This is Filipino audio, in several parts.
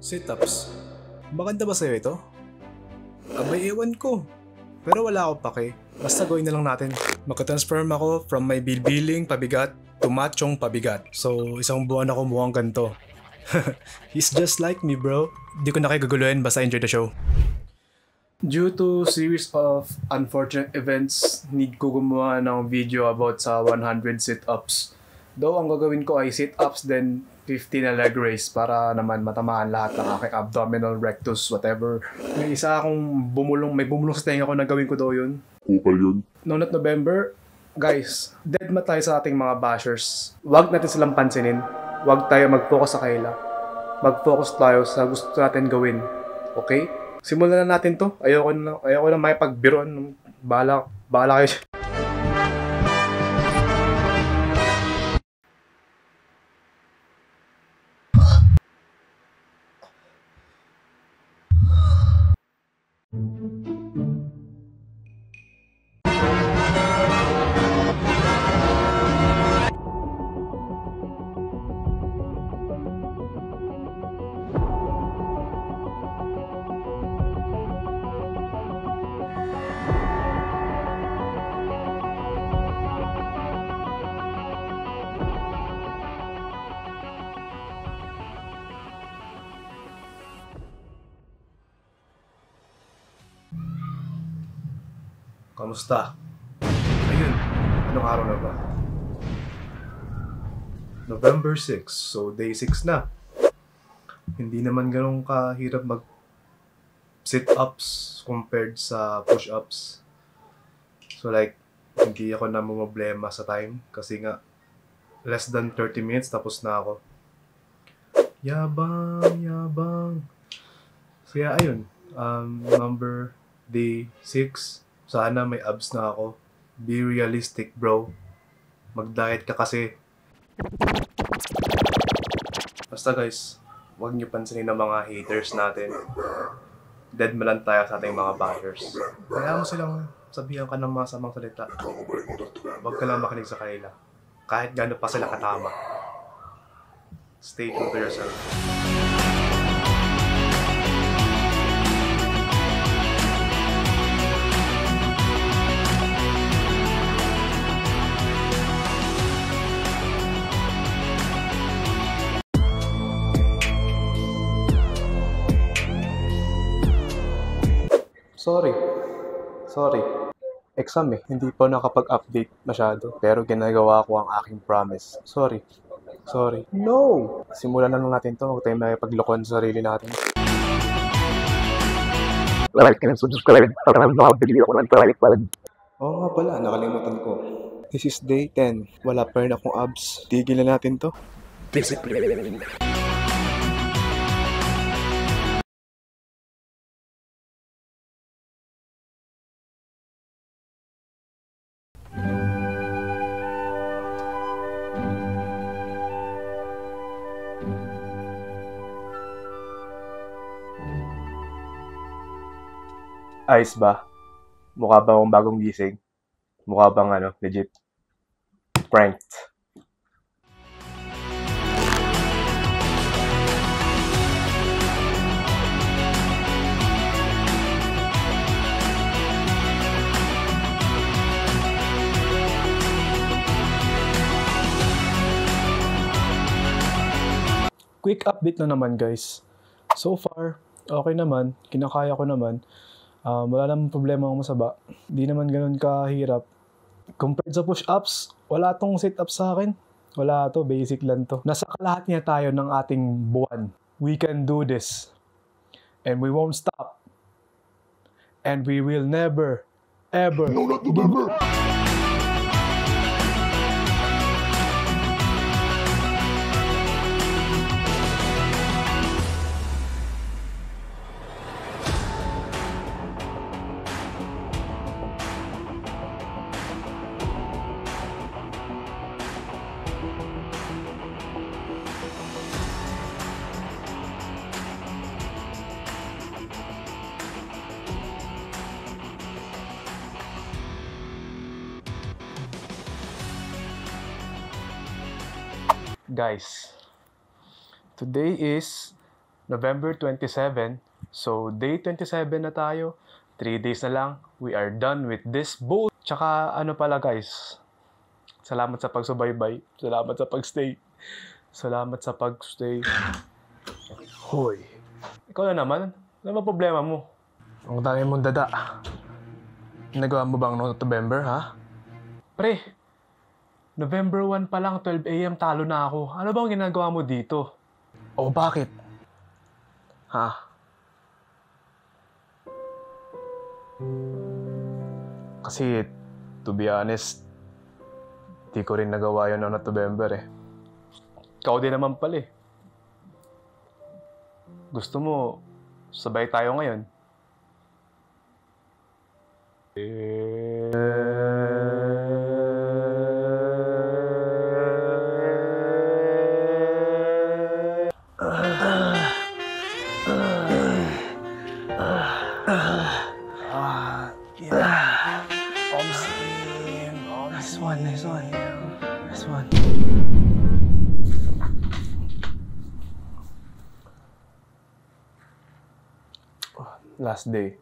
Sit-ups. Maganda ba sa'yo ito? Abay, ewan ko. Pero wala ako pake. Basta gawin na lang natin. Magka-transform ako from my bilbiling pabigat to machong pabigat. So, isang buwan ako mukhang ganito. He's just like me, bro. Di ko na kayo gaguluhin, basta enjoy the show. Due to series of unfortunate events, need ko gumawa ng video about sa 100 sit-ups. Though ang gagawin ko ay sit-ups then 50 na leg raise para naman matamaan lahat ng aking abdominal, rectus, whatever. May isa akong may bumulong sa tenga ko na gawin ko daw yun. Kupal yun. Noong November, guys, dead ma tayo sa ating mga bashers. Huwag natin silang pansinin. Huwag tayo mag-focus sa kaila. Mag-focus tayo sa gusto natin gawin. Okay? Simulan na natin to. Ayoko na makipagbiruan. Bahala kayo. Kamusta? Ayun, anong araw na ba? November 6, so day 6 na. Hindi naman ganun kahirap mag sit-ups compared sa push-ups. So like, hindi ako na problema sa time kasi nga less than 30 minutes tapos na ako. Yabang. Kaya ayun, number day 6. Sana may abs na ako. Be realistic, bro. Mag-diet ka kasi. Basta guys, huwag niyo pansinin ng mga haters natin. Dead man lang tayo sa ating mga bashers. Kaya mo silang sabihan ka ng masamang salita. Huwag ka lang makinig sa kanila. Kahit gaano pa sila katama. Stay true to yourself. Sorry. Exam eh. Hindi pa nakapag-update masyado. Pero ginagawa ko ang aking promise. Sorry. No! Simulan na lang natin to. Huwag tayong makipaglokon sa sarili natin. Oo nga pala, nakalimutan ko. This is day 10. Wala pa rin akong abs. Tigil na natin to. Discipline. Ayos ba? Mukha ba akong bagong gising? Mukha bang legit? Pranked. Quick update na naman guys. So far, okay naman. Kinakaya ko naman. Wala namang problema ang masaba. Di naman ganun kahirap. Compared sa push-ups, wala tong sit-ups sa akin. Wala to, basic lang to. Nasa kalahati niya tayo ng ating buwan. We can do this. And we won't stop. And we will never, ever. No, not November! Guys, today is November 27. So, day 27 na tayo. 3 days na lang. We are done with this boat. Tsaka, ano pala guys. Salamat sa pagsubaybay. Salamat sa pagstay. Salamat sa pagstay. Hoy. Ikaw na naman. Ano ba problema mo? Ang dami mong dada. Nagawa mo bang noong November, ha? Pre, November 1 pa lang, 12 AM, talo na ako. Ano bang ginagawa mo dito? O bakit? Ha? Kasi, to be honest, di ko rin nagawa yun noong November eh. Ikaw din naman pala eh. Gusto mo, sabay tayo ngayon? Nice one. Last day.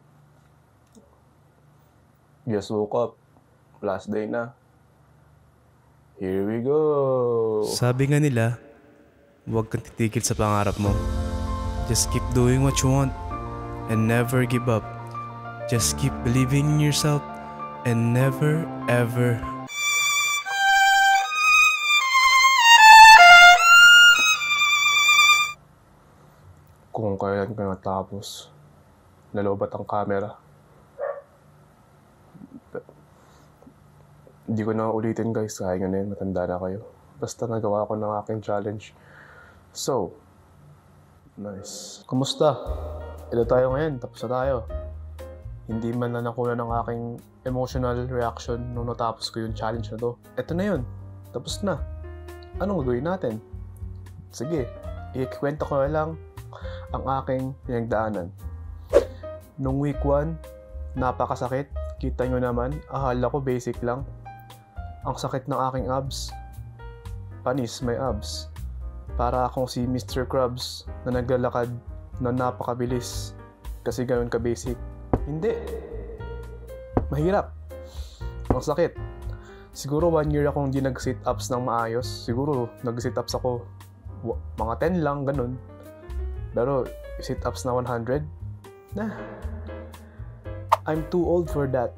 Just woke up. Last day na. Here we go. Sabi nga nila, huwag kang titigil sa pangarap mo. Just keep doing what you want and never give up. Just keep believing in yourself and never ever Kung kailan ko natapos, nalobat ang camera. Hindi ko na ulitin guys, kaya nyo na yun, matanda na kayo. Basta nagawa ko ng aking challenge. So, nice. Kumusta? Ito tayo ngayon, tapos na tayo. Hindi man na nakuha ng aking emotional reaction nung natapos ko yung challenge na to. Ito na yun, tapos na. Anong gagawin natin? Sige, ikikwento ko na lang ang aking pinagdaanan. Nung week 1, napakasakit. Kita nyo naman, akala ko basic lang. Ang sakit ng aking abs. Panis, may abs. Para akong si Mr. Krabs na naglalakad na napakabilis. Kasi ganoon ka-basic. Hindi. Mahirap. Ang sakit. Siguro 1 year akong di nag-sit-ups ng maayos. Siguro nag-sit-ups ako mga 10 lang, ganun. Pero sit-ups na 100? Nah. I'm too old for that.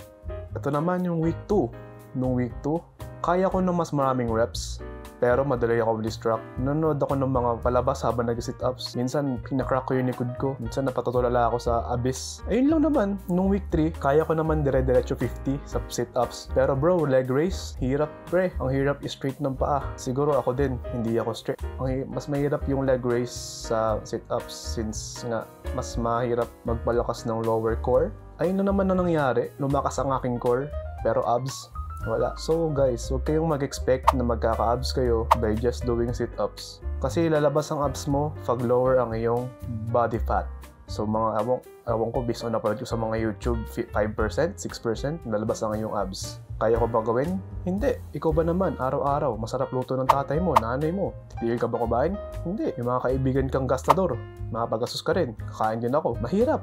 Ito naman yung week 2. Nung week 2, kaya ko ng mas maraming reps. Pero madali ako distract. Nanonood ako ng mga palabas habang nag-sit-ups. Minsan, pinacrack ko yung likod ko. Minsan, napatutulala ako sa abyss. Ayun lang naman. Nung week 3, kaya ko naman dire-diretso 50 sa sit-ups. Pero bro, leg race, hirap pre. Ang hirap i-straight ng paa. Siguro ako din, hindi ako straight. Mas mahirap yung leg race sa sit-ups since nga, mas mahirap magpalakas ng lower core. Ayun na naman na nangyari. Lumakas ang aking core. Pero abs, wala. So guys, huwag kayong mag-expect na magkaka-abs kayo by just doing sit-ups. Kasi lalabas ang abs mo pag lower ang iyong body fat. So mga awang ko based on napanood ko sa mga YouTube, 5%, 6%, lalabas ang iyong abs. Kaya ko ba gawin? Hindi. Ikaw ba naman, araw-araw, masarap luto ng tatay mo, nanay mo. Titigil ka ba kumain? Hindi. Yung mga kaibigan kang gastador, makapagastos ka rin. Kakain din ako. Mahirap.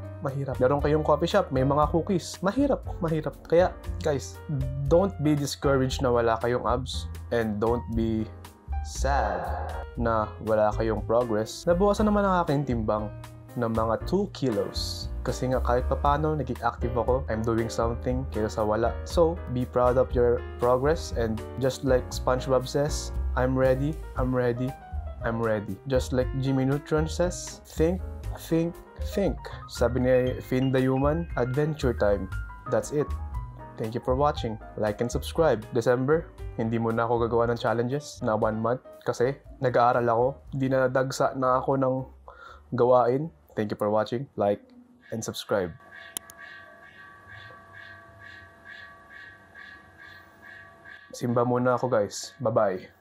Meron kayong coffee shop, may mga cookies. Mahirap. Kaya, guys, don't be discouraged na wala kayong abs. And don't be sad na wala kayong progress. Nabawasan naman ang aking timbang ng mga 2 kilos. Kasi nga kahit papano, naging active ako. I'm doing something kaysa sa wala. So, be proud of your progress. And just like SpongeBob says, I'm ready. Just like Jimmy Neutron says, think. Sabi ni Finn the Human, adventure time. That's it. Thank you for watching. Like and subscribe. December, hindi mo na ako gagawa ng challenges na 1 month kasi nag-aaral ako. Hindi na nadagsa na ako ng gawain. Thank you for watching. Like and subscribe. Simba muna ako guys. Bye-bye.